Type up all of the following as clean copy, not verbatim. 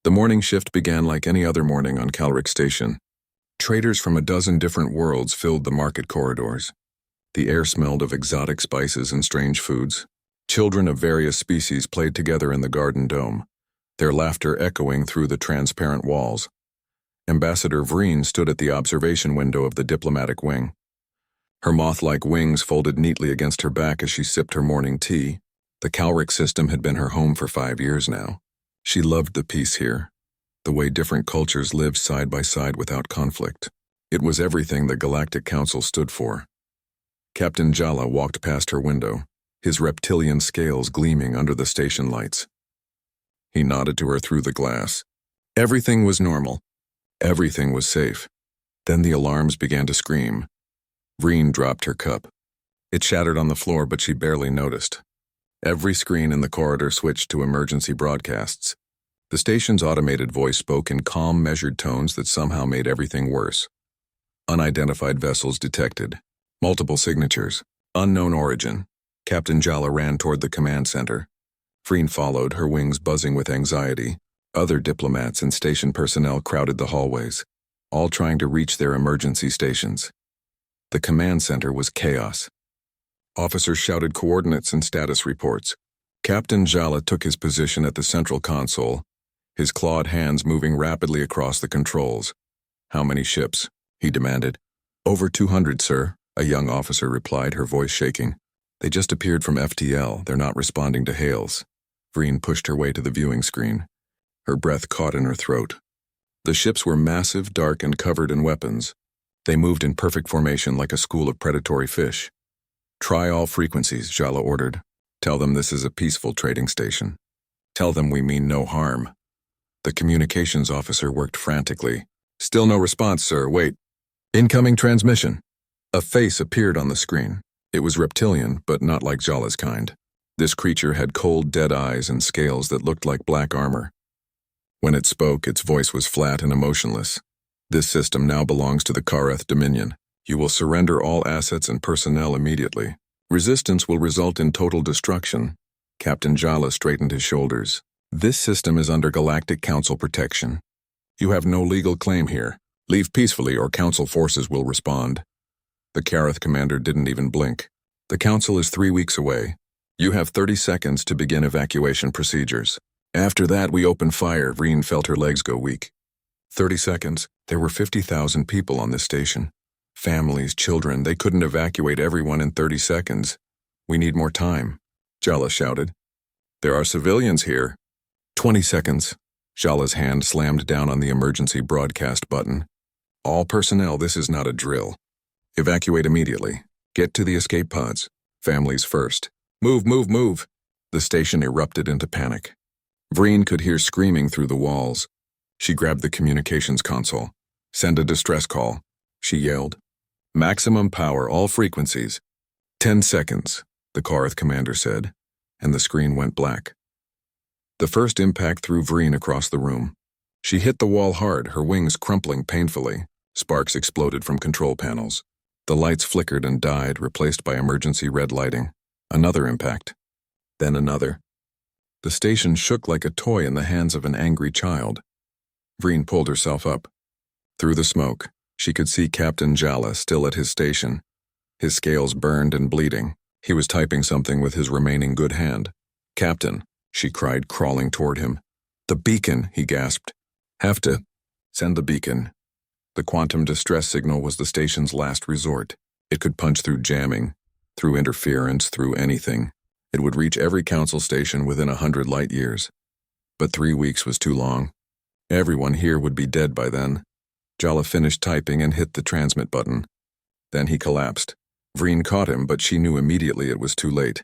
The morning shift began like any other morning on Calric Station. Traders from a dozen different worlds filled the market corridors. The air smelled of exotic spices and strange foods. Children of various species played together in the garden dome, their laughter echoing through the transparent walls. Ambassador Vreen stood at the observation window of the diplomatic wing. Her moth-like wings folded neatly against her back as she sipped her morning tea. The Calric system had been her home for 5 years now. She loved the peace here, the way different cultures lived side by side without conflict. It was everything the Galactic Council stood for. Captain Jala walked past her window, his reptilian scales gleaming under the station lights. He nodded to her through the glass. Everything was normal. Everything was safe. Then the alarms began to scream. Vreen dropped her cup. It shattered on the floor, but she barely noticed. Every screen in the corridor switched to emergency broadcasts. The station's automated voice spoke in calm, measured tones that somehow made everything worse. Unidentified vessels detected. Multiple signatures. Unknown origin. Captain Jala ran toward the command center. Vreen followed, her wings buzzing with anxiety. Other diplomats and station personnel crowded the hallways, all trying to reach their emergency stations. The command center was chaos. Officers shouted coordinates and status reports. Captain Jala took his position at the central console, his clawed hands moving rapidly across the controls. "How many ships?" he demanded. "Over 200, sir," a young officer replied, her voice shaking. "They just appeared from FTL. They're not responding to hails." Vreen pushed her way to the viewing screen. Her breath caught in her throat. The ships were massive, dark, and covered in weapons. They moved in perfect formation like a school of predatory fish. "Try all frequencies," Jala ordered. "Tell them this is a peaceful trading station. Tell them we mean no harm." The communications officer worked frantically. "Still no response, sir. Wait. Incoming transmission." A face appeared on the screen. It was reptilian, but not like Jala's kind. This creature had cold, dead eyes and scales that looked like black armor. When it spoke, its voice was flat and emotionless. "This system now belongs to the Kareth Dominion. You will surrender all assets and personnel immediately. Resistance will result in total destruction." Captain Jala straightened his shoulders. "This system is under Galactic Council protection. You have no legal claim here. Leave peacefully or Council forces will respond." The Kareth commander didn't even blink. "The Council is 3 weeks away. You have 30 seconds to begin evacuation procedures. After that, we open fire." Vreen felt her legs go weak. 30 seconds. There were 50,000 people on this station. Families, children, they couldn't evacuate everyone in 30 seconds. "We need more time," Jala shouted. "There are civilians here." 20 seconds. Jala's hand slammed down on the emergency broadcast button. "All personnel, this is not a drill. Evacuate immediately. Get to the escape pods. Families first. Move, move, move." The station erupted into panic. Vreen could hear screaming through the walls. She grabbed the communications console. "Send a distress call," she yelled. "Maximum power, all frequencies." 10 seconds, the Kareth commander said, and the screen went black. The first impact threw Vreen across the room. She hit the wall hard, her wings crumpling painfully. Sparks exploded from control panels. The lights flickered and died, replaced by emergency red lighting. Another impact. Then another. The station shook like a toy in the hands of an angry child. Vreen pulled herself up. Through the smoke, she could see Captain Jala still at his station. His scales burned and bleeding. He was typing something with his remaining good hand. "Captain," she cried, crawling toward him. "The beacon," he gasped. "Have to send the beacon." The quantum distress signal was the station's last resort. It could punch through jamming, through interference, through anything. It would reach every council station within 100 light years. But 3 weeks was too long. Everyone here would be dead by then. Jala finished typing and hit the transmit button. Then he collapsed. Vreen caught him, but she knew immediately it was too late.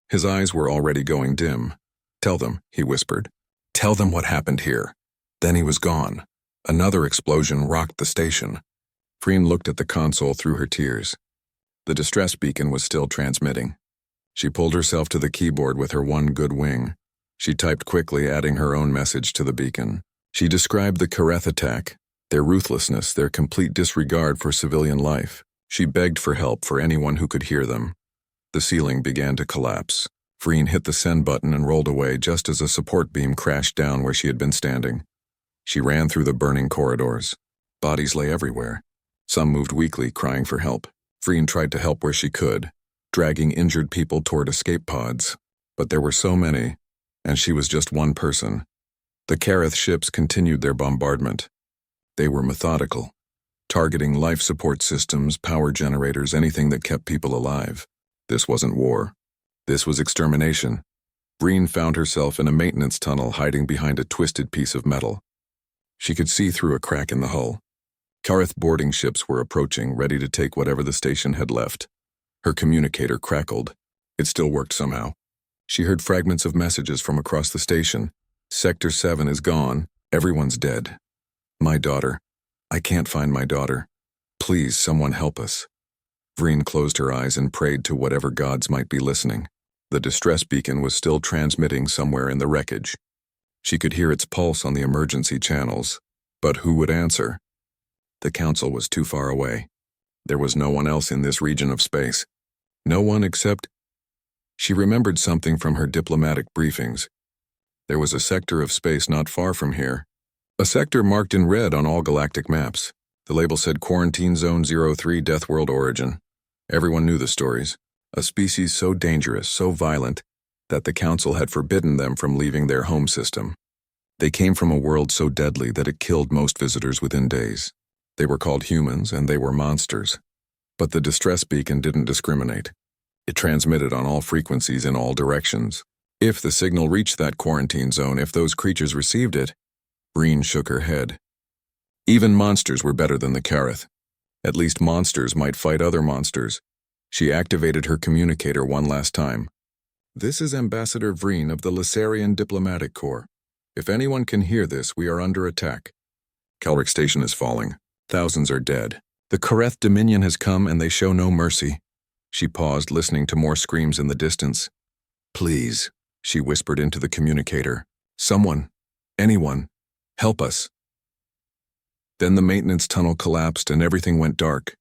His eyes were already going dim. "Tell them," he whispered. "Tell them what happened here." Then he was gone. Another explosion rocked the station. Vreen looked at the console through her tears. The distress beacon was still transmitting. She pulled herself to the keyboard with her one good wing. She typed quickly, adding her own message to the beacon. She described the Kareth attack, their ruthlessness, their complete disregard for civilian life. She begged for help for anyone who could hear them. The ceiling began to collapse. Vreen hit the send button and rolled away just as a support beam crashed down where she had been standing. She ran through the burning corridors. Bodies lay everywhere. Some moved weakly, crying for help. Vreen tried to help where she could, dragging injured people toward escape pods. But there were so many, and she was just one person. The Kareth ships continued their bombardment. They were methodical, targeting life support systems, power generators, anything that kept people alive. This wasn't war. This was extermination. Vreen found herself in a maintenance tunnel hiding behind a twisted piece of metal. She could see through a crack in the hull. Kareth boarding ships were approaching, ready to take whatever the station had left. Her communicator crackled. It still worked somehow. She heard fragments of messages from across the station. Sector 7 is gone. Everyone's dead. My daughter. I can't find my daughter. Please, someone help us. Vreen closed her eyes and prayed to whatever gods might be listening. The distress beacon was still transmitting somewhere in the wreckage. She could hear its pulse on the emergency channels, but who would answer? The council was too far away. There was no one else in this region of space. No one except... She remembered something from her diplomatic briefings. There was a sector of space not far from here. A sector marked in red on all galactic maps. The label said Quarantine Zone 03 Deathworld Origin. Everyone knew the stories. A species so dangerous, so violent, that the council had forbidden them from leaving their home system. They came from a world so deadly that it killed most visitors within days. They were called humans, and they were monsters. But the distress beacon didn't discriminate. It transmitted on all frequencies in all directions. If the signal reached that quarantine zone, if those creatures received it, Vreen shook her head. Even monsters were better than the Kareth. At least monsters might fight other monsters. She activated her communicator one last time. This is Ambassador Vreen of the Lysarian Diplomatic Corps. If anyone can hear this, we are under attack. Calric Station is falling. Thousands are dead. The Kareth Dominion has come and they show no mercy. She paused, listening to more screams in the distance. Please, she whispered into the communicator. Someone, anyone, help us. Then the maintenance tunnel collapsed and everything went dark.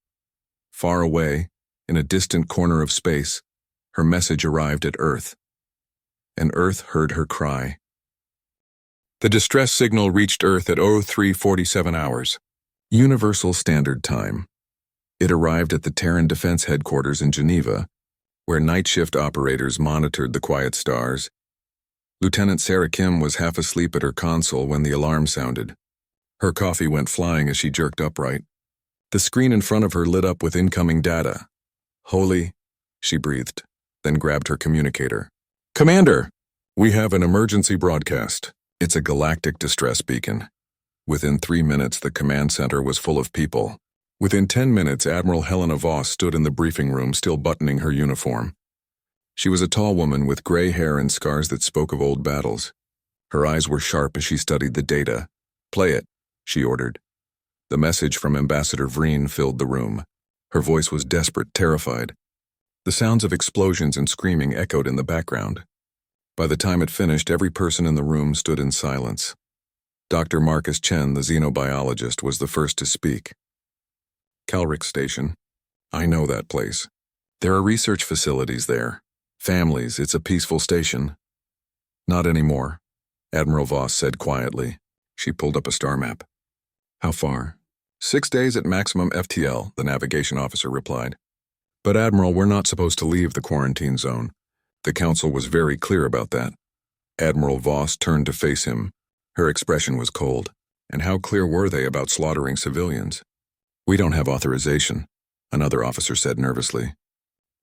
Far away, in a distant corner of space, her message arrived at Earth. And Earth heard her cry. The distress signal reached Earth at 03:47 hours, Universal Standard Time. It arrived at the Terran Defense Headquarters in Geneva, where night shift operators monitored the quiet stars. Lieutenant Sarah Kim was half asleep at her console when the alarm sounded. Her coffee went flying as she jerked upright. The screen in front of her lit up with incoming data. Holy, she breathed, then grabbed her communicator. Commander, we have an emergency broadcast. It's a galactic distress beacon. Within 3 minutes, the command center was full of people. Within 10 minutes, Admiral Helena Voss stood in the briefing room, still buttoning her uniform. She was a tall woman with gray hair and scars that spoke of old battles. Her eyes were sharp as she studied the data. Play it, she ordered. The message from Ambassador Vreen filled the room. Her voice was desperate, terrified. The sounds of explosions and screaming echoed in the background. By the time it finished, every person in the room stood in silence. Dr. Marcus Chen, the xenobiologist, was the first to speak. Calric Station. I know that place. There are research facilities there. Families, it's a peaceful station. Not anymore, Admiral Voss said quietly. She pulled up a star map. How far? 6 days at maximum FTL, the navigation officer replied. But Admiral, we're not supposed to leave the quarantine zone. The council was very clear about that. Admiral Voss turned to face him. Her expression was cold. And how clear were they about slaughtering civilians? We don't have authorization, another officer said nervously.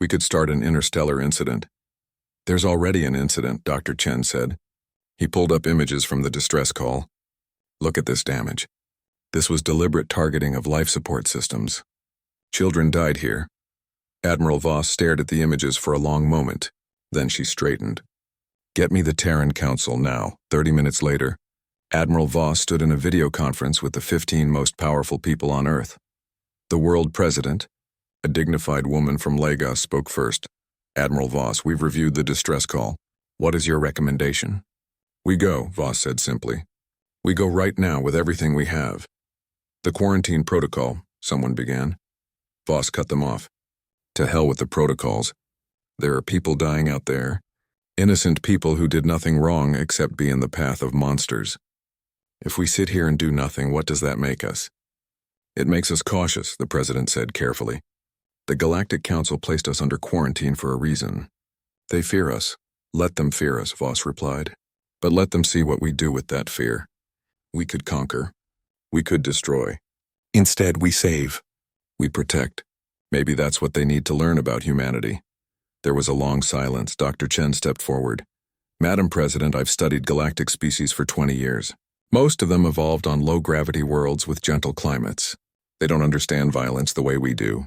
We could start an interstellar incident. There's already an incident, Dr. Chen said. He pulled up images from the distress call. Look at this damage. This was deliberate targeting of life support systems. Children died here. Admiral Voss stared at the images for a long moment. Then she straightened. Get me the Terran Council now. 30 minutes later, Admiral Voss stood in a video conference with the 15 most powerful people on Earth. The world president, a dignified woman from Lagos, spoke first. Admiral Voss, we've reviewed the distress call. What is your recommendation? We go, Voss said simply. We go right now with everything we have. The quarantine protocol, someone began. Voss cut them off. To hell with the protocols. There are people dying out there. Innocent people who did nothing wrong except be in the path of monsters. If we sit here and do nothing, what does that make us? It makes us cautious, the president said carefully. The Galactic Council placed us under quarantine for a reason. They fear us. Let them fear us, Voss replied. But let them see what we do with that fear. We could conquer. We could destroy. Instead, we save. We protect. Maybe that's what they need to learn about humanity. There was a long silence. Dr. Chen stepped forward. Madam President, I've studied galactic species for 20 years. Most of them evolved on low-gravity worlds with gentle climates. They don't understand violence the way we do.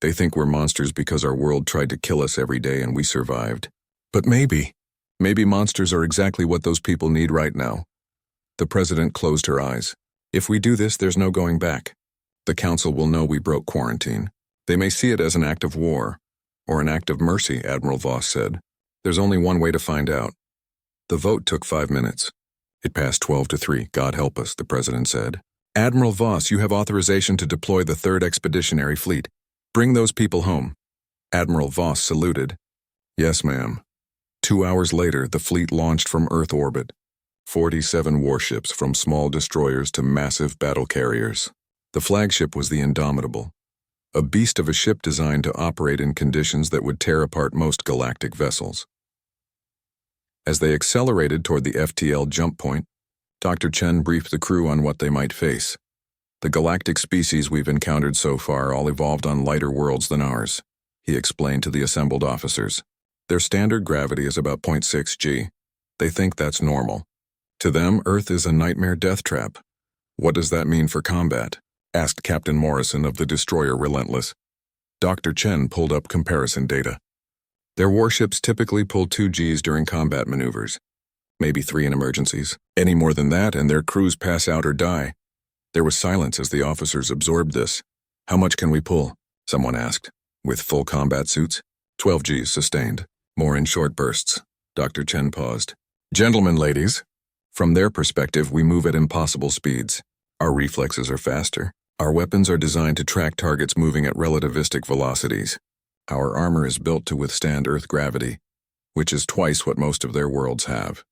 They think we're monsters because our world tried to kill us every day and we survived. But maybe monsters are exactly what those people need right now. The president closed her eyes. If we do this, there's no going back. The council will know we broke quarantine. They may see it as an act of war, or an act of mercy, Admiral Voss said. There's only one way to find out. The vote took 5 minutes. It passed 12-3. God help us, the president said. Admiral Voss, you have authorization to deploy the 3rd Expeditionary Fleet. Bring those people home. Admiral Voss saluted. Yes, ma'am. 2 hours later, the fleet launched from Earth orbit. 47 warships, from small destroyers to massive battle carriers. The flagship was the Indomitable, a beast of a ship designed to operate in conditions that would tear apart most galactic vessels. As they accelerated toward the FTL jump point, Dr. Chen briefed the crew on what they might face. The galactic species we've encountered so far all evolved on lighter worlds than ours, he explained to the assembled officers. Their standard gravity is about 0.6 g. They think that's normal. To them, Earth is a nightmare death trap. What does that mean for combat? Asked Captain Morrison of the destroyer Relentless. Dr. Chen pulled up comparison data. Their warships typically pull 2 Gs during combat maneuvers, maybe 3 in emergencies. Any more than that and their crews pass out or die. There was silence as the officers absorbed this. How much can we pull? Someone asked. With full combat suits? 12 Gs sustained. More in short bursts. Dr. Chen paused. Gentlemen, ladies. From their perspective, we move at impossible speeds. Our reflexes are faster. Our weapons are designed to track targets moving at relativistic velocities. Our armor is built to withstand Earth gravity, which is twice what most of their worlds have.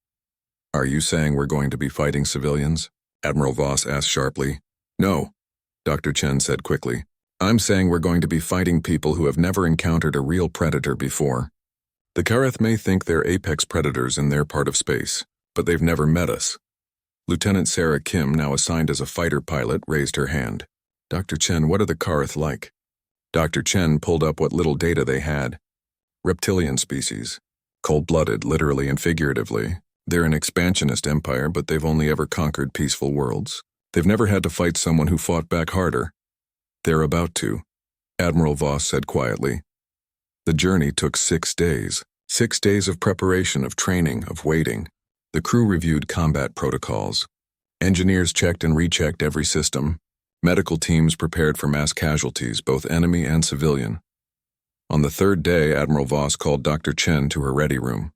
Are you saying we're going to be fighting civilians? Admiral Voss asked sharply. No, Dr. Chen said quickly. I'm saying we're going to be fighting people who have never encountered a real predator before. The Kareth may think they're apex predators in their part of space, but they've never met us. Lieutenant Sarah Kim, now assigned as a fighter pilot, raised her hand. Dr. Chen, what are the Kareth like? Dr. Chen pulled up what little data they had. Reptilian species. Cold-blooded, literally and figuratively. They're an expansionist empire, but they've only ever conquered peaceful worlds. They've never had to fight someone who fought back harder. They're about to, Admiral Voss said quietly. The journey took 6 days. 6 days of preparation, of training, of waiting. The crew reviewed combat protocols. Engineers checked and rechecked every system. Medical teams prepared for mass casualties, both enemy and civilian. On the 3rd day, Admiral Voss called Dr. Chen to her ready room.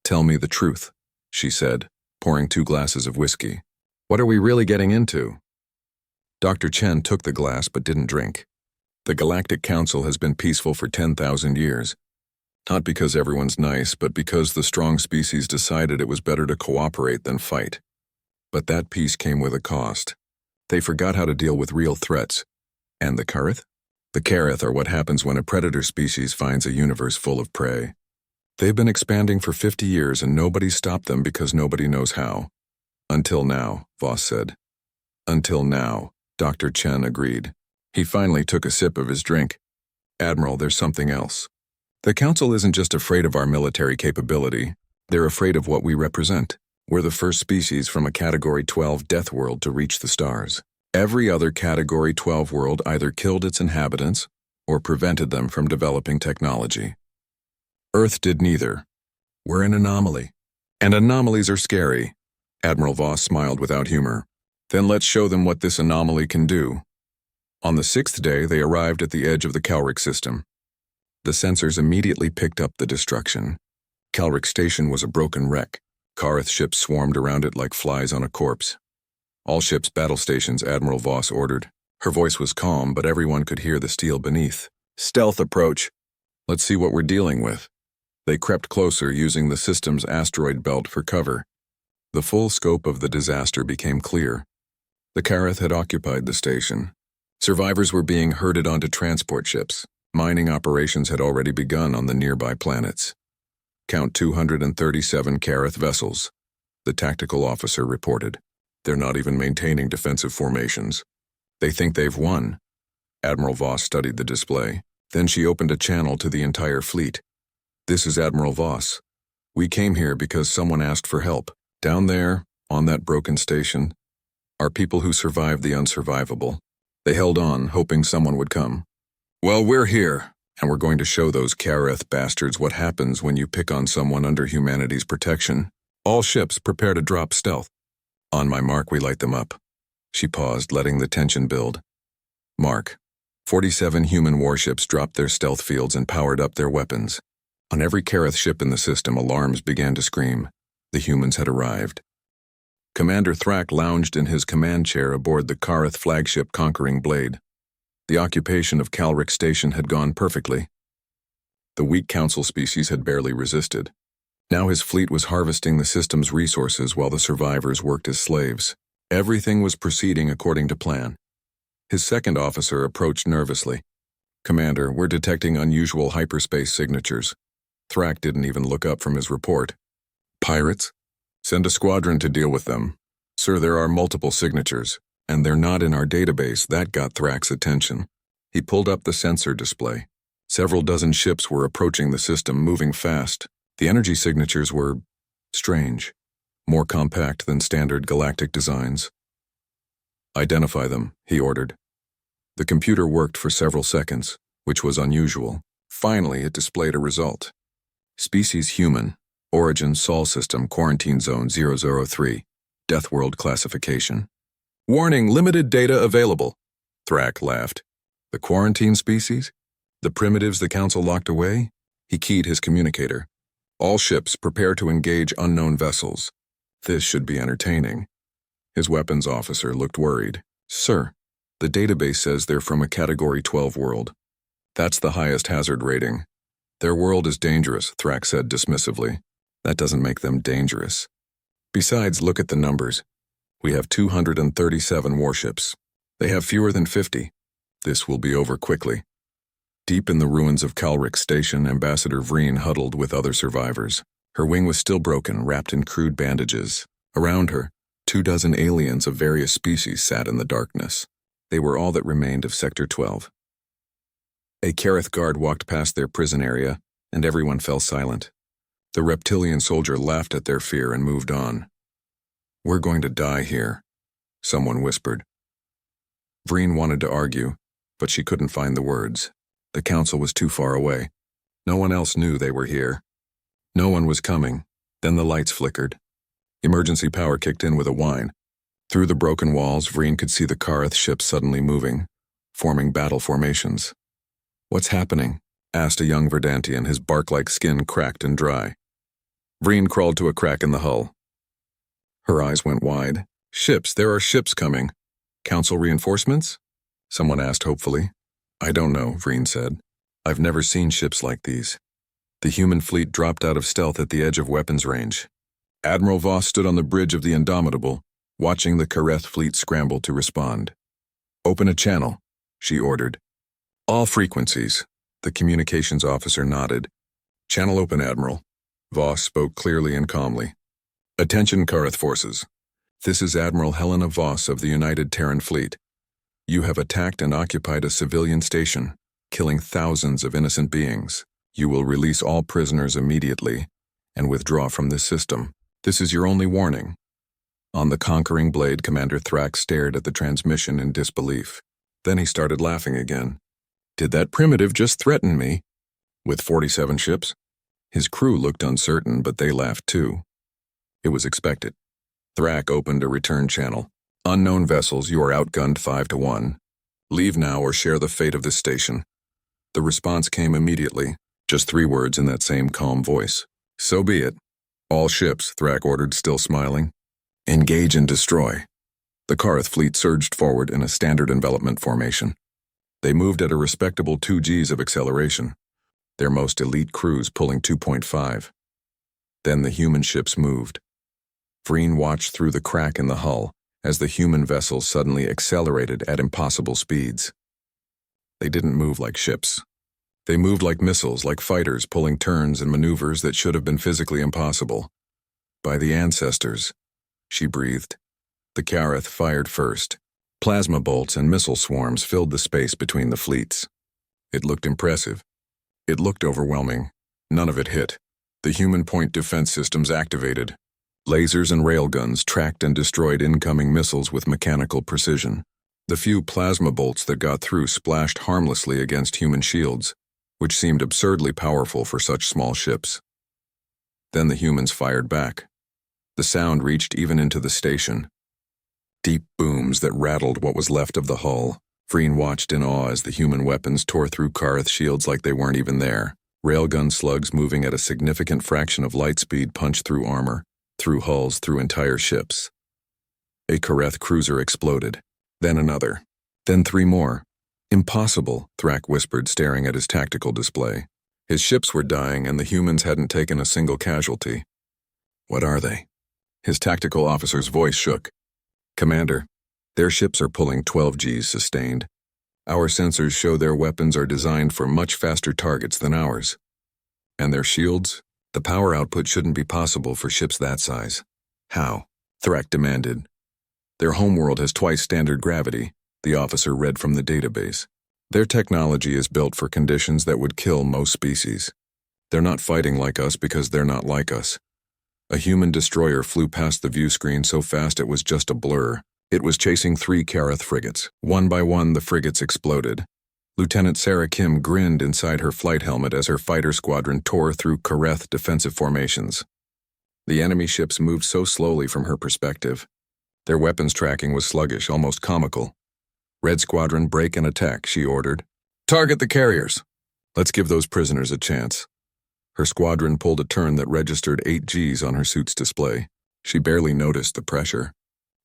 Tell me the truth, she said, pouring 2 glasses of whiskey. What are we really getting into? Dr. Chen took the glass but didn't drink. The Galactic Council has been peaceful for 10,000 years. Not because everyone's nice, but because the strong species decided it was better to cooperate than fight. But that peace came with a cost. They forgot how to deal with real threats. And the Kareth? The Kareth are what happens when a predator species finds a universe full of prey. They've been expanding for 50 years and nobody stopped them because nobody knows how. Until now, Voss said. Until now, Dr. Chen agreed. He finally took a sip of his drink. Admiral, there's something else. The Council isn't just afraid of our military capability. They're afraid of what we represent. We're the first species from a Category 12 death world to reach the stars. Every other Category 12 world either killed its inhabitants or prevented them from developing technology. Earth did neither. We're an anomaly. And anomalies are scary. Admiral Voss smiled without humor. Then let's show them what this anomaly can do. On the 6th day, they arrived at the edge of the Calric system. The sensors immediately picked up the destruction. Calric Station was a broken wreck. Kareth ships swarmed around it like flies on a corpse. All ships battle stations, Admiral Voss ordered. Her voice was calm, but everyone could hear the steel beneath. Stealth approach. Let's see what we're dealing with. They crept closer, using the system's asteroid belt for cover. The full scope of the disaster became clear. The Kareth had occupied the station. Survivors were being herded onto transport ships. Mining operations had already begun on the nearby planets. Count 237 Kareth vessels, the tactical officer reported. They're not even maintaining defensive formations. They think they've won. Admiral Voss studied the display. Then she opened a channel to the entire fleet. This is Admiral Voss. We came here because someone asked for help. Down there, on that broken station, are people who survived the unsurvivable. They held on, hoping someone would come. Well, we're here, and we're going to show those Kareth bastards what happens when you pick on someone under humanity's protection. All ships prepare to drop stealth. On my mark, we light them up. She paused, letting the tension build. Mark. 47 human warships dropped their stealth fields and powered up their weapons. On every Kareth ship in the system, alarms began to scream. The humans had arrived. Commander Thrak lounged in his command chair aboard the Kareth flagship Conquering Blade. The occupation of Calric Station had gone perfectly. The weak council species had barely resisted. Now his fleet was harvesting the system's resources while the survivors worked as slaves. Everything was proceeding according to plan. His second officer approached nervously. Commander, we're detecting unusual hyperspace signatures. Thrak didn't even look up from his report. Pirates? Send a squadron to deal with them. Sir, there are multiple signatures, and they're not in our database. That got Thrak's attention. He pulled up the sensor display. Several dozen ships were approaching the system, moving fast. The energy signatures were strange, more compact than standard galactic designs. Identify them, he ordered. The computer worked for several seconds, which was unusual. Finally, it displayed a result. Species human, origin Sol system, quarantine zone 003, Deathworld classification. Warning, limited data available. Thrak laughed. The quarantine species? The primitives the council locked away? He keyed his communicator. All ships prepare to engage unknown vessels. This should be entertaining. His weapons officer looked worried. Sir, the database says they're from a Category 12 world. That's the highest hazard rating. Their world is dangerous, Thrak said dismissively. That doesn't make them dangerous. Besides, look at the numbers. We have 237 warships. They have fewer than 50. This will be over quickly. Deep in the ruins of Calric Station, Ambassador Vreen huddled with other survivors. Her wing was still broken, wrapped in crude bandages. Around her, 24 aliens of various species sat in the darkness. They were all that remained of Sector 12. A Kareth guard walked past their prison area, and everyone fell silent. The reptilian soldier laughed at their fear and moved on. We're going to die here, someone whispered. Vreen wanted to argue, but she couldn't find the words. The council was too far away. No one else knew they were here. No one was coming. Then the lights flickered. Emergency power kicked in with a whine. Through the broken walls, Vreen could see the Kareth ships suddenly moving, forming battle formations. What's happening? Asked a young Verdantian, his bark-like skin cracked and dry. Vreen crawled to a crack in the hull. Her eyes went wide. Ships, there are ships coming. Council reinforcements? Someone asked hopefully. I don't know, Vreen said. I've never seen ships like these. The human fleet dropped out of stealth at the edge of weapons range. Admiral Voss stood on the bridge of the Indomitable, watching the Kareth fleet scramble to respond. Open a channel, she ordered. All frequencies. The communications officer nodded. Channel open, Admiral. Voss spoke clearly and calmly. Attention, Kareth forces. This is Admiral Helena Voss of the United Terran Fleet. You have attacked and occupied a civilian station, killing thousands of innocent beings. You will release all prisoners immediately and withdraw from this system. This is your only warning. On the Conquering Blade, Commander Thrak stared at the transmission in disbelief. Then he started laughing again. Did that primitive just threaten me? With 47 ships? His crew looked uncertain, but they laughed too. It was expected. Thrak opened a return channel. Unknown vessels, you are outgunned 5-1. Leave now or share the fate of this station. The response came immediately, just 3 words in that same calm voice. So be it. All ships, Thrak ordered, still smiling. Engage and destroy. The Kareth fleet surged forward in a standard envelopment formation. They moved at a respectable 2 Gs of acceleration, their most elite crews pulling 2.5. Then the human ships moved. Vreen watched through the crack in the hull as the human vessel suddenly accelerated at impossible speeds. They didn't move like ships. They moved like missiles, like fighters pulling turns and maneuvers that should have been physically impossible. By the ancestors, she breathed. The Kareth fired first. Plasma bolts and missile swarms filled the space between the fleets. It looked impressive. It looked overwhelming. None of it hit. The human point defense systems activated. Lasers and railguns tracked and destroyed incoming missiles with mechanical precision. The few plasma bolts that got through splashed harmlessly against human shields, which seemed absurdly powerful for such small ships. Then the humans fired back. The sound reached even into the station. Deep booms that rattled what was left of the hull. Vreen watched in awe as the human weapons tore through Kareth shields like they weren't even there. Railgun slugs moving at a significant fraction of light speed punched through armor, through hulls, through entire ships. A Kareth cruiser exploded. Then another. Then 3 more. Impossible, Thrak whispered, staring at his tactical display. His ships were dying and the humans hadn't taken a single casualty. What are they? His tactical officer's voice shook. Commander, their ships are pulling 12 Gs sustained. Our sensors show their weapons are designed for much faster targets than ours. And their shields? The power output shouldn't be possible for ships that size. How? Thrak demanded. Their homeworld has twice standard gravity, the officer read from the database. Their technology is built for conditions that would kill most species. They're not fighting like us because they're not like us. A human destroyer flew past the view screen so fast it was just a blur. It was chasing 3 Kareth frigates. One by one, the frigates exploded. Lieutenant Sarah Kim grinned inside her flight helmet as her fighter squadron tore through Kareth defensive formations. The enemy ships moved so slowly from her perspective. Their weapons tracking was sluggish, almost comical. Red Squadron, break and attack, she ordered. Target the carriers. Let's give those prisoners a chance. Her squadron pulled a turn that registered 8 Gs on her suit's display. She barely noticed the pressure.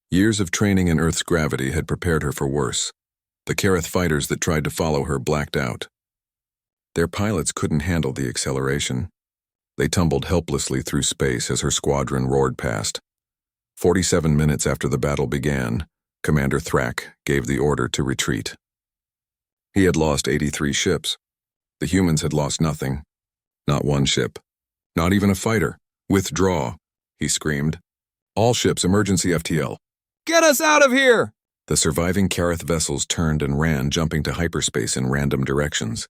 Years of training in Earth's gravity had prepared her for worse. The Kareth fighters that tried to follow her blacked out. Their pilots couldn't handle the acceleration. They tumbled helplessly through space as her squadron roared past. 47 minutes after the battle began, Commander Thrak gave the order to retreat. He had lost 83 ships. The humans had lost nothing. Not one ship. Not even a fighter. Withdraw, he screamed. All ships, emergency FTL. Get us out of here! The surviving Kareth vessels turned and ran, jumping to hyperspace in random directions.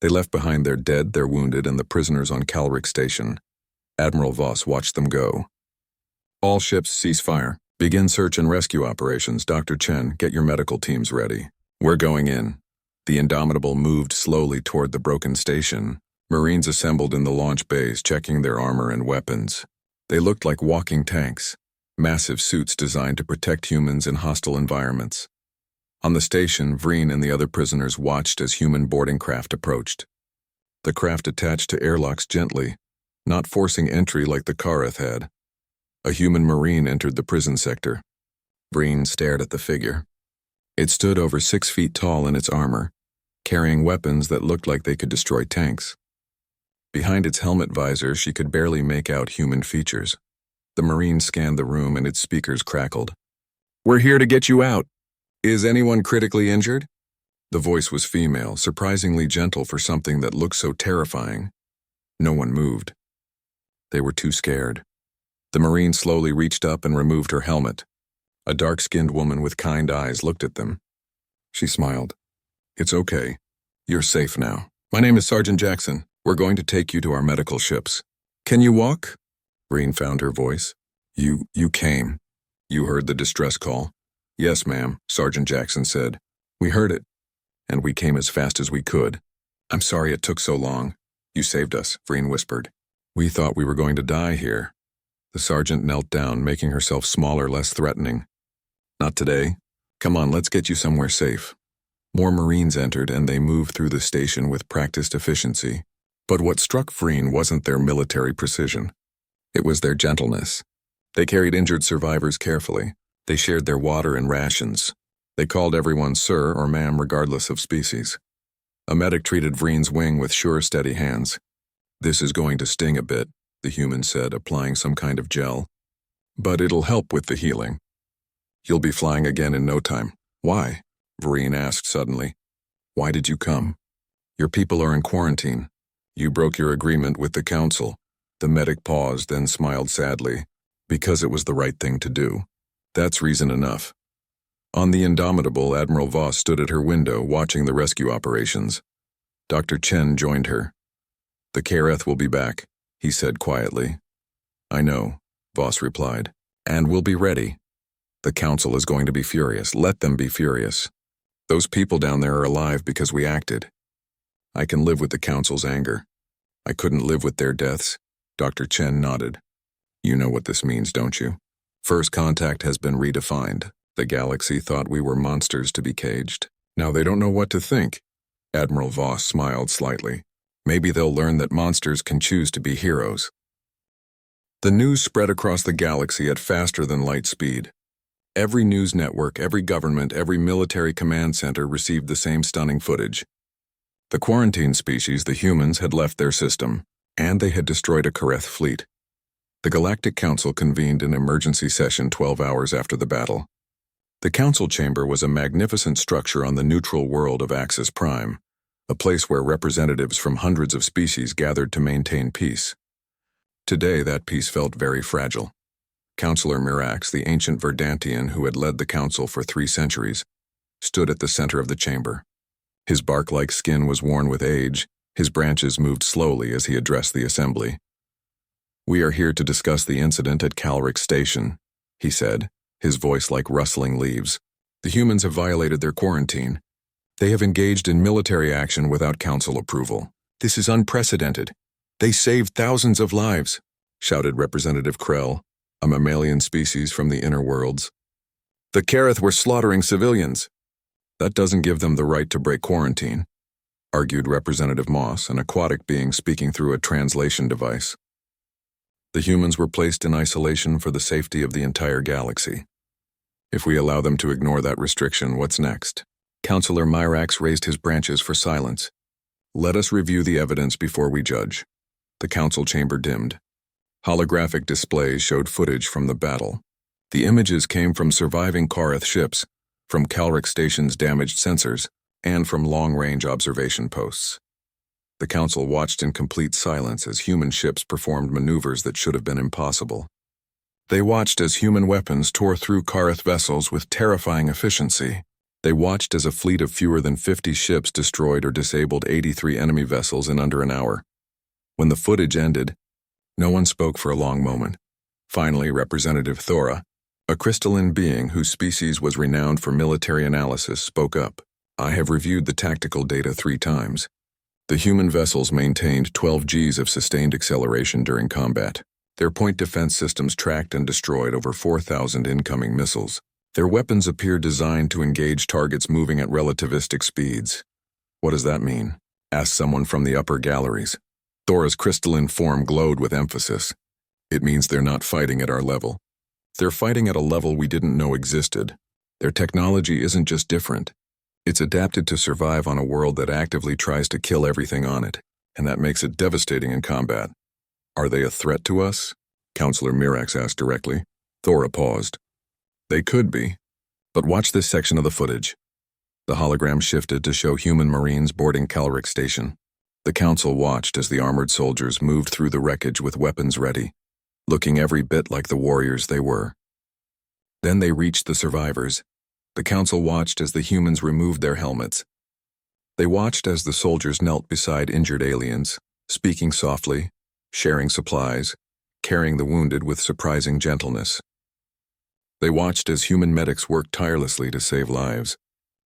They left behind their dead, their wounded, and the prisoners on Calric Station. Admiral Voss watched them go. All ships cease fire. Begin search and rescue operations. Dr. Chen, get your medical teams ready. We're going in. The Indomitable moved slowly toward the broken station. Marines assembled in the launch bays, checking their armor and weapons. They looked like walking tanks, massive suits designed to protect humans in hostile environments. On the station, Vreen and the other prisoners watched as human boarding craft approached. The craft attached to airlocks gently, not forcing entry like the Kareth had. A human Marine entered the prison sector. Vreen stared at the figure. It stood over 6 feet tall in its armor, carrying weapons that looked like they could destroy tanks. Behind its helmet visor, she could barely make out human features. The Marine scanned the room and its speakers crackled. We're here to get you out. Is anyone critically injured? The voice was female, surprisingly gentle for something that looked so terrifying. No one moved. They were too scared. The Marine slowly reached up and removed her helmet. A dark-skinned woman with kind eyes looked at them. She smiled. It's okay. You're safe now. My name is Sergeant Jackson. We're going to take you to our medical ships. Can you walk? Vreen found her voice. You came. You heard the distress call? Yes, ma'am, Sergeant Jackson said. We heard it, and we came as fast as we could. I'm sorry it took so long. You saved us, Vreen whispered. We thought we were going to die here. The sergeant knelt down, making herself smaller, less threatening. Not today. Come on, let's get you somewhere safe. More Marines entered, and they moved through the station with practiced efficiency. But what struck Vreen wasn't their military precision. It was their gentleness. They carried injured survivors carefully. They shared their water and rations. They called everyone sir or ma'am regardless of species. A medic treated Vreen's wing with sure, steady hands. This is going to sting a bit, the human said, applying some kind of gel. But it'll help with the healing. You'll be flying again in no time. Why? Vereen asked suddenly. Why did you come? Your people are in quarantine. You broke your agreement with the council. The medic paused, then smiled sadly. Because it was the right thing to do. That's reason enough. On the Indomitable, Admiral Voss stood at her window, watching the rescue operations. Dr. Chen joined her. The Kareth will be back, he said quietly. I know, Voss replied. And we'll be ready. The council is going to be furious. Let them be furious. Those people down there are alive because we acted. I can live with the council's anger. I couldn't live with their deaths. Dr. Chen nodded. You know what this means, don't you? First contact has been redefined. The galaxy thought we were monsters to be caged. Now they don't know what to think. Admiral Voss smiled slightly. Maybe they'll learn that monsters can choose to be heroes. The news spread across the galaxy at faster than light speed. Every news network, every government, every military command center received the same stunning footage. The quarantine species, the humans, had left their system, and they had destroyed a Kareth fleet. The Galactic Council convened an emergency session 12 hours after the battle. The council chamber was a magnificent structure on the neutral world of Axis Prime, a place where representatives from hundreds of species gathered to maintain peace. Today, that peace felt very fragile. Councillor Mirax, the ancient Verdantian who had led the council for 3 centuries, stood at the center of the chamber. His bark-like skin was worn with age, his branches moved slowly as he addressed the assembly. We are here to discuss the incident at Calric Station, he said, his voice like rustling leaves. The humans have violated their quarantine. They have engaged in military action without council approval. This is unprecedented. They saved thousands of lives, shouted Representative Krell, a mammalian species from the inner worlds. The Kareth were slaughtering civilians. That doesn't give them the right to break quarantine, argued Representative Moss, an aquatic being speaking through a translation device. The humans were placed in isolation for the safety of the entire galaxy. If we allow them to ignore that restriction, what's next? Councillor Mirax raised his branches for silence. Let us review the evidence before we judge. The council chamber dimmed. Holographic displays showed footage from the battle. The images came from surviving Kareth ships, from Calric Station's damaged sensors, and from long-range observation posts. The council watched in complete silence as human ships performed maneuvers that should have been impossible. They watched as human weapons tore through Kareth vessels with terrifying efficiency. They watched as a fleet of fewer than 50 ships destroyed or disabled 83 enemy vessels in under an hour. When the footage ended, no one spoke for a long moment. Finally, Representative Thora, a crystalline being whose species was renowned for military analysis, spoke up. I have reviewed the tactical data 3 times. The human vessels maintained 12 Gs of sustained acceleration during combat. Their point defense systems tracked and destroyed over 4,000 incoming missiles. Their weapons appear designed to engage targets moving at relativistic speeds. What does that mean? Asked someone from the upper galleries. Thora's crystalline form glowed with emphasis. It means they're not fighting at our level. They're fighting at a level we didn't know existed. Their technology isn't just different. It's adapted to survive on a world that actively tries to kill everything on it, and that makes it devastating in combat. Are they a threat to us? Councillor Mirax asked directly. Thora paused. They could be, but watch this section of the footage. The hologram shifted to show human Marines boarding Calric Station. The council watched as the armored soldiers moved through the wreckage with weapons ready, looking every bit like the warriors they were. Then they reached the survivors. The council watched as the humans removed their helmets. They watched as the soldiers knelt beside injured aliens, speaking softly, sharing supplies, carrying the wounded with surprising gentleness. They watched as human medics worked tirelessly to save lives,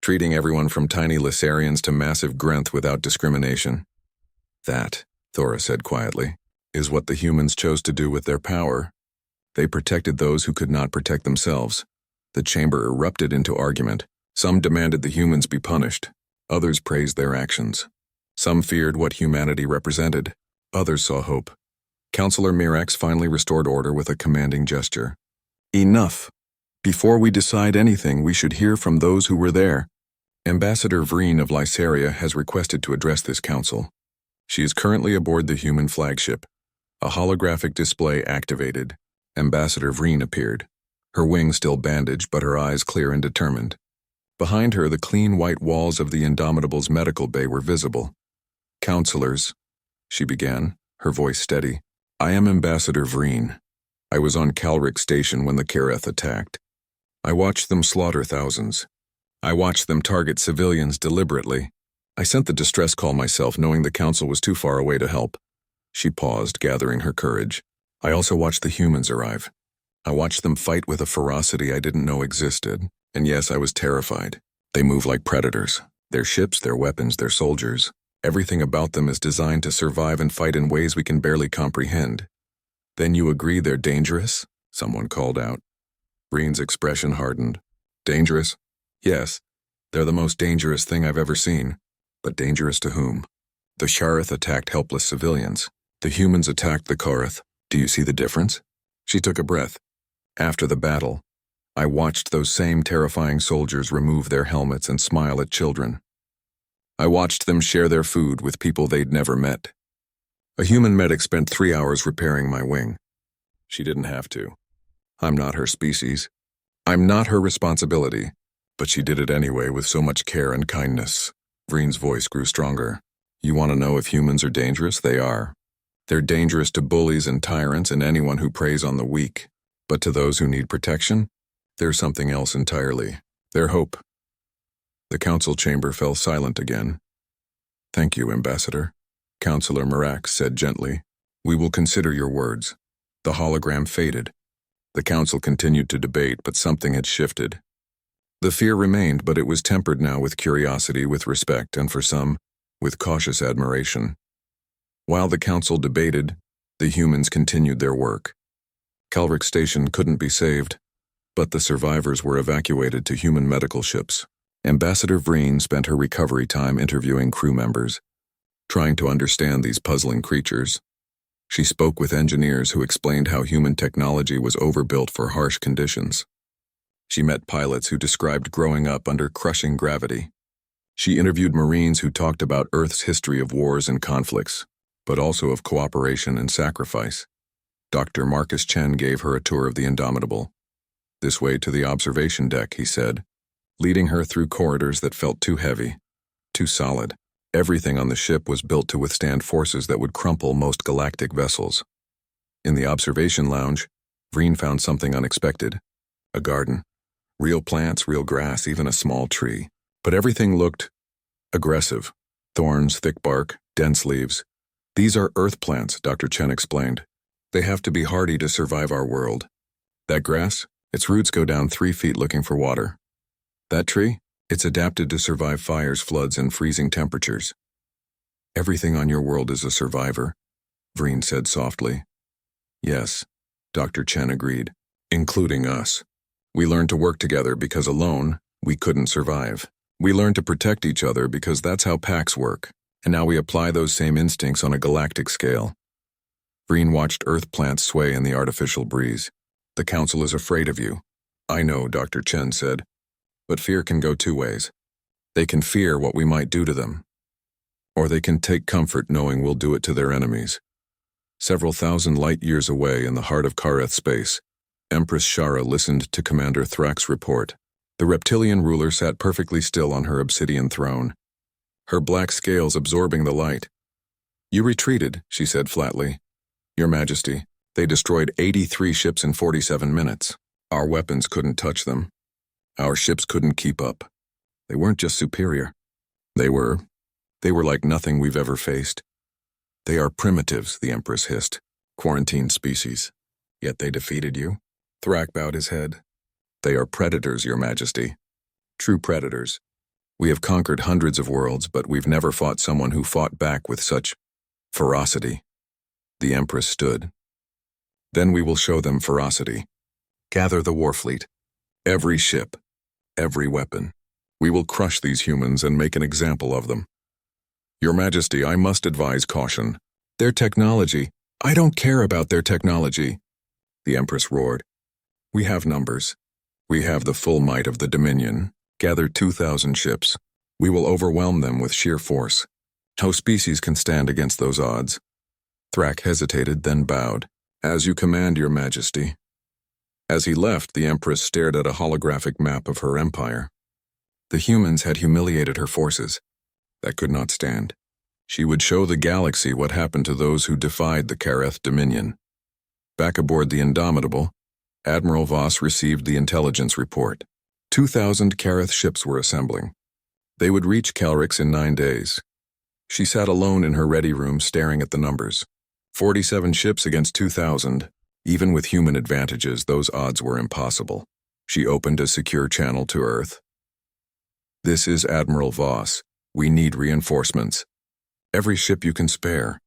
treating everyone from tiny Lissarians to massive Grenth without discrimination. That, Thora said quietly, is what the humans chose to do with their power. They protected those who could not protect themselves. The chamber erupted into argument. Some demanded the humans be punished. Others praised their actions. Some feared what humanity represented. Others saw hope. Councillor Mirax finally restored order with a commanding gesture. Enough! Before we decide anything, we should hear from those who were there. Ambassador Vreen of Lysaria has requested to address this council. She is currently aboard the human flagship. A holographic display activated. Ambassador Vreen appeared, her wings still bandaged but her eyes clear and determined. Behind her, the clean white walls of the Indomitable's medical bay were visible. "Counselors," she began, her voice steady. "I am Ambassador Vreen. I was on Calric Station when the Kareth attacked. I watched them slaughter thousands. I watched them target civilians deliberately. I sent the distress call myself, knowing the Council was too far away to help." She paused, gathering her courage. "I also watched the humans arrive. I watched them fight with a ferocity I didn't know existed, and yes, I was terrified. They move like predators. Their ships, their weapons, their soldiers. Everything about them is designed to survive and fight in ways we can barely comprehend." "Then you agree they're dangerous?" someone called out. Vreen's expression hardened. "Dangerous? Yes. They're the most dangerous thing I've ever seen. But dangerous to whom? The Shareth attacked helpless civilians. The humans attacked the Kareth. Do you see the difference?" She took a breath. "After the battle, I watched those same terrifying soldiers remove their helmets and smile at children. I watched them share their food with people they'd never met. A human medic spent 3 hours repairing my wing. She didn't have to. I'm not her species. I'm not her responsibility. But she did it anyway with so much care and kindness." Vreen's voice grew stronger. "You want to know if humans are dangerous? They are. They're dangerous to bullies and tyrants and anyone who preys on the weak. But to those who need protection, there's something else entirely. Their hope." The council chamber fell silent again. "Thank you, Ambassador," Counselor Marax said gently. "We will consider your words." The hologram faded. The council continued to debate, but something had shifted. The fear remained, but it was tempered now with curiosity, with respect, and for some, with cautious admiration. While the council debated, the humans continued their work. Calric Station couldn't be saved, but the survivors were evacuated to human medical ships. Ambassador Vreen spent her recovery time interviewing crew members, trying to understand these puzzling creatures. She spoke with engineers who explained how human technology was overbuilt for harsh conditions. She met pilots who described growing up under crushing gravity. She interviewed Marines who talked about Earth's history of wars and conflicts, but also of cooperation and sacrifice. Dr. Marcus Chen gave her a tour of the Indomitable. "This way to the observation deck," he said, leading her through corridors that felt too heavy, too solid. Everything on the ship was built to withstand forces that would crumple most galactic vessels. In the observation lounge, Vreen found something unexpected. A garden. Real plants, real grass, even a small tree. But everything looked aggressive. Thorns, thick bark, dense leaves. "These are earth plants," Dr. Chen explained. "They have to be hardy to survive our world. That grass, its roots go down 3 feet looking for water. That tree, it's adapted to survive fires, floods, and freezing temperatures." "Everything on your world is a survivor," Vreen said softly. "Yes," Dr. Chen agreed, "including us. We learned to work together because alone, we couldn't survive. We learned to protect each other because that's how packs work, and now we apply those same instincts on a galactic scale." Vreen watched earth plants sway in the artificial breeze. "The Council is afraid of you." "I know," Dr. Chen said. "But fear can go 2 ways. They can fear what we might do to them, or they can take comfort knowing we'll do it to their enemies." Several thousand light-years away in the heart of Kareth space, Empress Shara listened to Commander Thrak's report. The reptilian ruler sat perfectly still on her obsidian throne, her black scales absorbing the light. "You retreated," she said flatly. "Your Majesty, they destroyed 83 ships in 47 minutes. Our weapons couldn't touch them. Our ships couldn't keep up. They weren't just superior. They were like nothing we've ever faced. They are primitives," the Empress hissed. "Quarantined species. Yet they defeated you?" Thrak bowed his head. "They are predators, Your Majesty. True predators. We have conquered hundreds of worlds, but we've never fought someone who fought back with such ferocity." The Empress stood. "Then we will show them ferocity. Gather the war fleet. Every ship. Every weapon. We will crush these humans and make an example of them." "Your Majesty, I must advise caution. Their technology—" "I don't care about their technology," the Empress roared. "We have numbers. We have the full might of the Dominion. Gather 2,000 ships. We will overwhelm them with sheer force. No species can stand against those odds." Thrak hesitated, then bowed. "As you command, Your Majesty." As he left, the Empress stared at a holographic map of her empire. The humans had humiliated her forces. That could not stand. She would show the galaxy what happened to those who defied the Kareth Dominion. Back aboard the Indomitable, Admiral Voss received the intelligence report. 2,000 Kareth ships were assembling. They would reach Calrix in 9 days. She sat alone in her ready room staring at the numbers. 47 ships against 2,000. Even with human advantages, those odds were impossible. She opened a secure channel to Earth. "This is Admiral Voss. We need reinforcements. Every ship you can spare."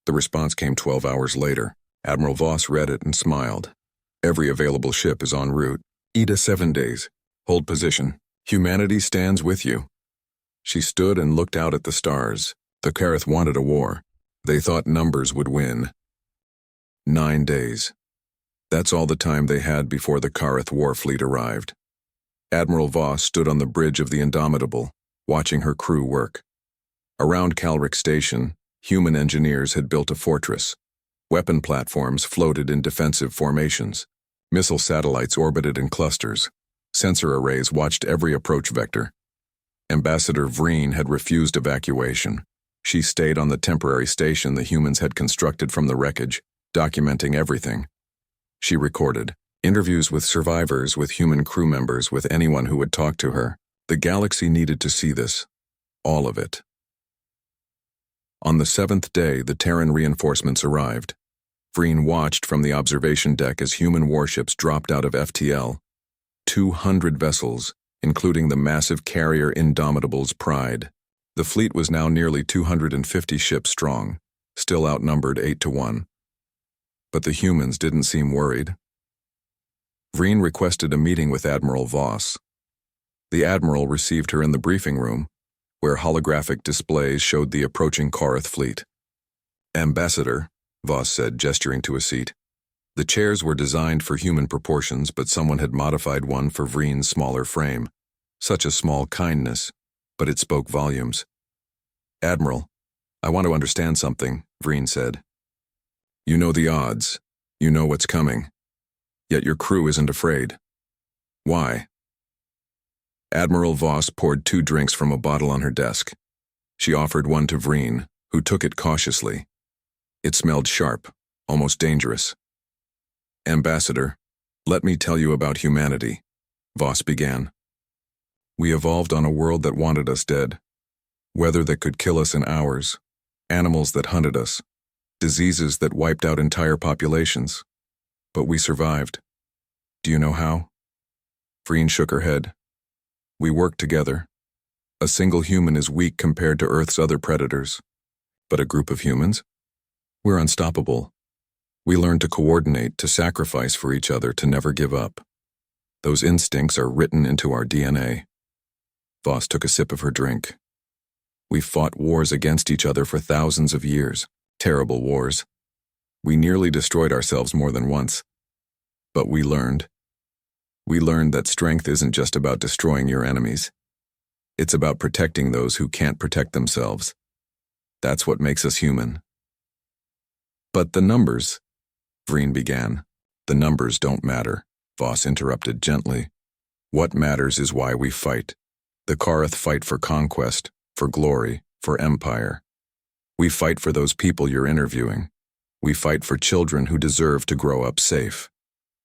The response came 12 hours later. Admiral Voss read it and smiled. "Every available ship is en route. Ida 7 days. Hold position. Humanity stands with you." She stood and looked out at the stars. The Kareth wanted a war. They thought numbers would win. 9 days. That's all the time they had before the Kareth war fleet arrived. Admiral Voss stood on the bridge of the Indomitable, watching her crew work. Around Calrix Station, human engineers had built a fortress. Weapon platforms floated in defensive formations. Missile satellites orbited in clusters. Sensor arrays watched every approach vector. Ambassador Vreen had refused evacuation. She stayed on the temporary station the humans had constructed from the wreckage, documenting everything. She recorded interviews with survivors, with human crew members, with anyone who would talk to her. The galaxy needed to see this. All of it. On the 7th day, the Terran reinforcements arrived. Vreen watched from the observation deck as human warships dropped out of FTL. 200 vessels, including the massive carrier Indomitable's Pride. The fleet was now nearly 250 ships strong, still outnumbered 8-1. But the humans didn't seem worried. Vreen requested a meeting with Admiral Voss. The Admiral received her in the briefing room, where holographic displays showed the approaching Kareth fleet. "Ambassador," Voss said, gesturing to a seat. The chairs were designed for human proportions, but someone had modified one for Vreen's smaller frame. Such a small kindness, but it spoke volumes. "Admiral, I want to understand something," Vreen said. "You know the odds. You know what's coming. Yet your crew isn't afraid. Why?" Admiral Voss poured 2 drinks from a bottle on her desk. She offered one to Vreen, who took it cautiously. It smelled sharp, almost dangerous. "Ambassador, let me tell you about humanity," Voss began. "We evolved on a world that wanted us dead. Weather that could kill us in hours. Animals that hunted us. Diseases that wiped out entire populations. But we survived. Do you know how?" Vreen shook her head. "We worked together. A single human is weak compared to Earth's other predators. But a group of humans? We're unstoppable. We learned to coordinate, to sacrifice for each other, to never give up. Those instincts are written into our DNA." Voss took a sip of her drink. "We fought wars against each other for thousands of years. Terrible wars. We nearly destroyed ourselves more than once. But we learned. We learned that strength isn't just about destroying your enemies. It's about protecting those who can't protect themselves. That's what makes us human." "But the numbers," Vreen began. "The numbers don't matter," Voss interrupted gently. "What matters is why we fight. The Kareth fight for conquest, for glory, for empire. We fight for those people you're interviewing. We fight for children who deserve to grow up safe.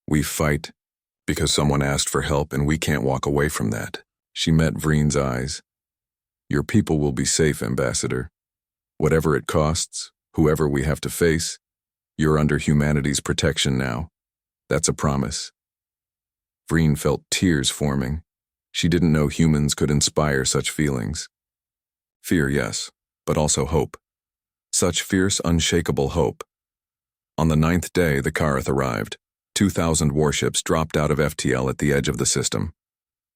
We fight because someone asked for help and we can't walk away from that." She met Vreen's eyes. "Your people will be safe, Ambassador. Whatever it costs, whoever we have to face, you're under humanity's protection now. That's a promise." Vreen felt tears forming. She didn't know humans could inspire such feelings. Fear, yes, but also hope. Such fierce, unshakable hope. On the 9th day, the Kareth arrived. 2,000 warships dropped out of FTL at the edge of the system.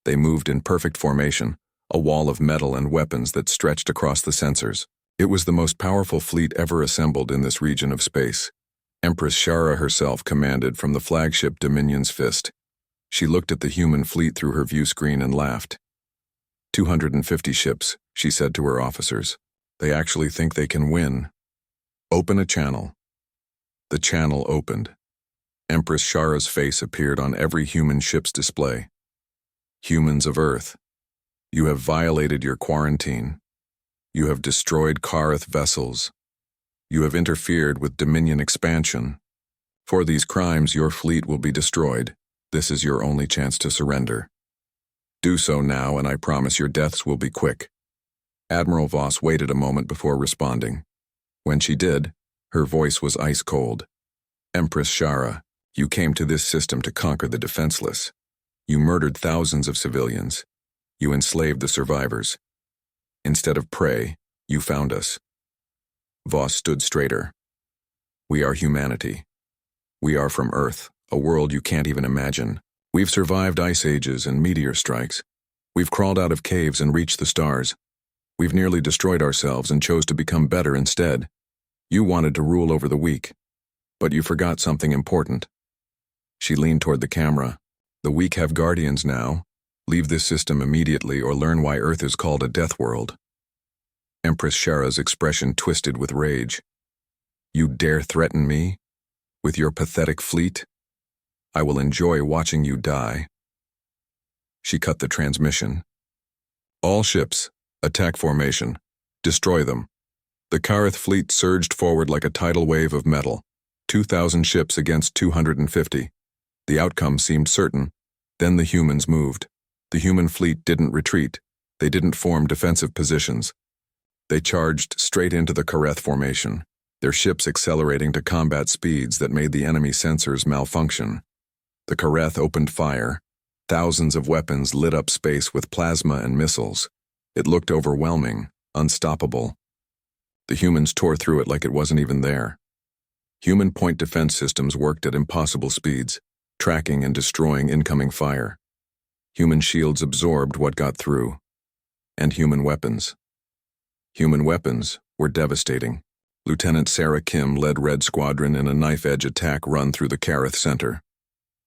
They moved in perfect formation, a wall of metal and weapons that stretched across the sensors. It was the most powerful fleet ever assembled in this region of space. Empress Shara herself commanded from the flagship Dominion's Fist. She looked at the human fleet through her view screen and laughed. 250 ships, she said to her officers. They actually think they can win. Open a channel. The channel opened. Empress Shara's face appeared on every human ship's display. Humans of Earth, you have violated your quarantine. You have destroyed Kareth vessels. You have interfered with Dominion expansion. For these crimes, your fleet will be destroyed. This is your only chance to surrender. Do so now, and I promise your deaths will be quick. Admiral Voss waited a moment before responding. When she did, her voice was ice cold. Empress Shara, you came to this system to conquer the defenseless. You murdered thousands of civilians. You enslaved the survivors. Instead of prey, you found us. Voss stood straighter. We are humanity. We are from Earth, a world you can't even imagine. We've survived ice ages and meteor strikes. We've crawled out of caves and reached the stars. We've nearly destroyed ourselves and chose to become better instead. You wanted to rule over the weak, but you forgot something important. She leaned toward the camera. The weak have guardians now. Leave this system immediately or learn why Earth is called a death world. Empress Shara's expression twisted with rage. You dare threaten me? With your pathetic fleet? I will enjoy watching you die. She cut the transmission. All ships, attack formation. Destroy them. The Kareth fleet surged forward like a tidal wave of metal. 2,000 ships against 250. The outcome seemed certain. Then the humans moved. The human fleet didn't retreat. They didn't form defensive positions. They charged straight into the Kareth formation, their ships accelerating to combat speeds that made the enemy sensors malfunction. The Kareth opened fire. Thousands of weapons lit up space with plasma and missiles. It looked overwhelming, unstoppable. The humans tore through it like it wasn't even there. Human point defense systems worked at impossible speeds, tracking and destroying incoming fire. Human shields absorbed what got through. And human weapons. Human weapons were devastating. Lieutenant Sarah Kim led Red Squadron in a knife-edge attack run through the Kareth center.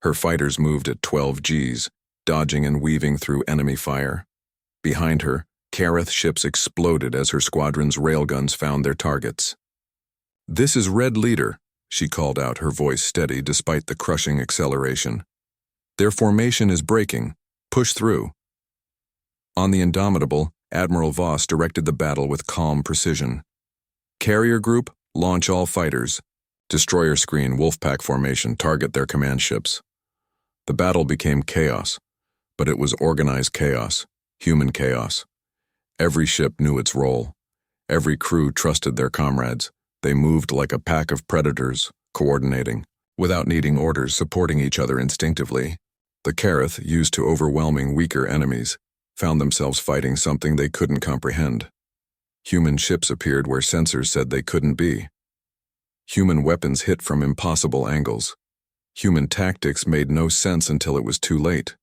Her fighters moved at 12 Gs, dodging and weaving through enemy fire. Behind her, Kareth ships exploded as her squadron's railguns found their targets. "This is Red Leader," she called out, her voice steady despite the crushing acceleration. "Their formation is breaking. Push through." On the Indomitable, Admiral Voss directed the battle with calm precision. "Carrier Group, launch all fighters. Destroyer Screen, Wolfpack formation, target their command ships." The battle became chaos, but it was organized chaos, human chaos. Every ship knew its role. Every crew trusted their comrades. They moved like a pack of predators, coordinating, without needing orders, supporting each other instinctively. The Kareth, used to overwhelming weaker enemies, found themselves fighting something they couldn't comprehend. Human ships appeared where sensors said they couldn't be. Human weapons hit from impossible angles. Human tactics made no sense until it was too late.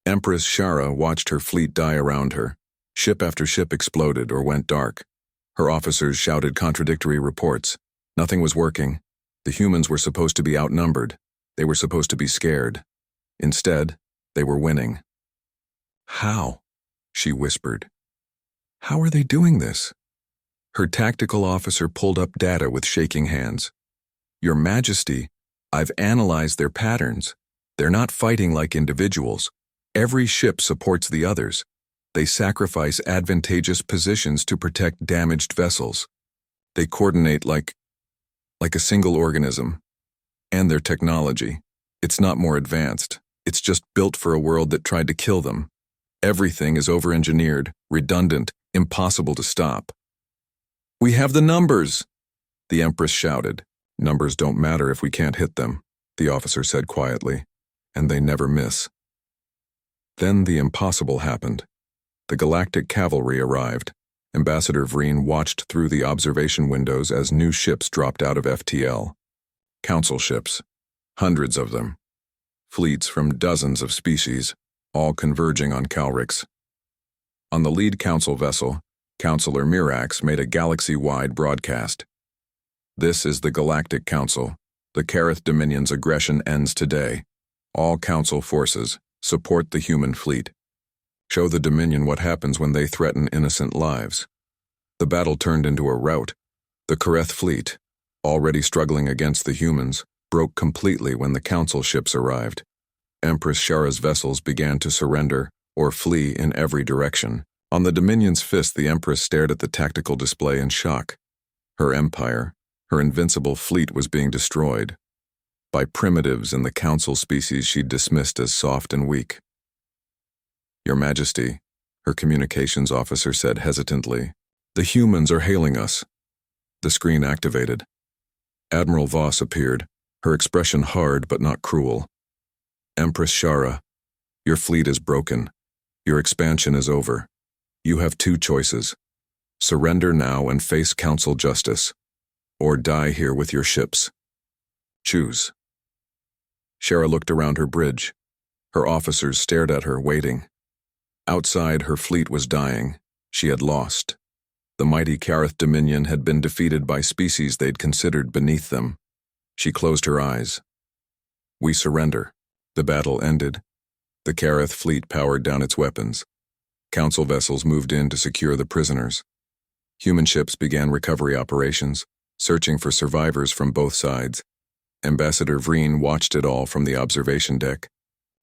Empress Shara watched her fleet die around her. Ship after ship exploded or went dark. Her officers shouted contradictory reports. Nothing was working. The humans were supposed to be outnumbered. They were supposed to be scared. Instead, they were winning. "How?" she whispered. "How are they doing this?" Her tactical officer pulled up data with shaking hands. "Your Majesty, I've analyzed their patterns. They're not fighting like individuals. Every ship supports the others. They sacrifice advantageous positions to protect damaged vessels. They coordinate like a single organism. And their technology, it's not more advanced. It's just built for a world that tried to kill them. Everything is over-engineered, redundant, impossible to stop." "We have the numbers!" the Empress shouted. "Numbers don't matter if we can't hit them," the officer said quietly, "and they never miss." Then the impossible happened. The Galactic Cavalry arrived. Ambassador Vreen watched through the observation windows as new ships dropped out of FTL. Council ships, hundreds of them. Fleets from dozens of species, all converging on Calrix. On the lead council vessel, Councilor Mirax made a galaxy-wide broadcast. "This is the Galactic Council. The Kareth Dominion's aggression ends today. All council forces, support the human fleet. Show the Dominion what happens when they threaten innocent lives." The battle turned into a rout. The Kareth fleet, already struggling against the humans, broke completely when the council ships arrived. Empress Shara's vessels began to surrender or flee in every direction. On the Dominion's fist, the Empress stared at the tactical display in shock. Her empire, her invincible fleet, was being destroyed by primitives in the council species she'd dismissed as soft and weak. "Your Majesty," her communications officer said hesitantly, "the humans are hailing us." The screen activated. Admiral Voss appeared, her expression hard but not cruel. "Empress Shara, your fleet is broken. Your expansion is over. You have two choices. Surrender now and face council justice, or die here with your ships. Choose." Shara looked around her bridge. Her officers stared at her, waiting. Outside, her fleet was dying. She had lost. The mighty Kareth Dominion had been defeated by species they'd considered beneath them. She closed her eyes. "We surrender." The battle ended. The Kareth fleet powered down its weapons. Council vessels moved in to secure the prisoners. Human ships began recovery operations, searching for survivors from both sides. Ambassador Vreen watched it all from the observation deck.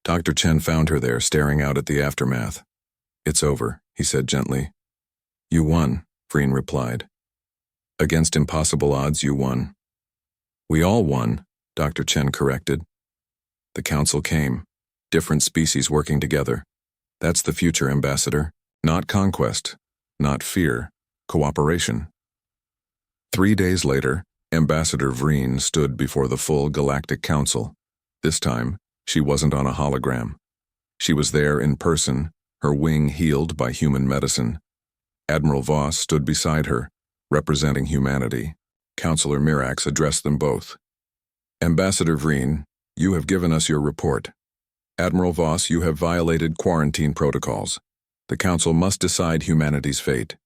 Dr. Chen found her there, staring out at the aftermath. "It's over," he said gently. "You won," Vreen replied. "Against impossible odds, you won." "We all won," Dr. Chen corrected. The council came, different species working together. That's the future, Ambassador. Not conquest, not fear, cooperation. 3 days later, Ambassador Vreen stood before the full Galactic Council. This time, she wasn't on a hologram. She was there in person, her wing healed by human medicine. Admiral Voss stood beside her, representing humanity. Counselor Mirax addressed them both. "Ambassador Vreen, you have given us your report. Admiral Voss, you have violated quarantine protocols. The Council must decide humanity's fate.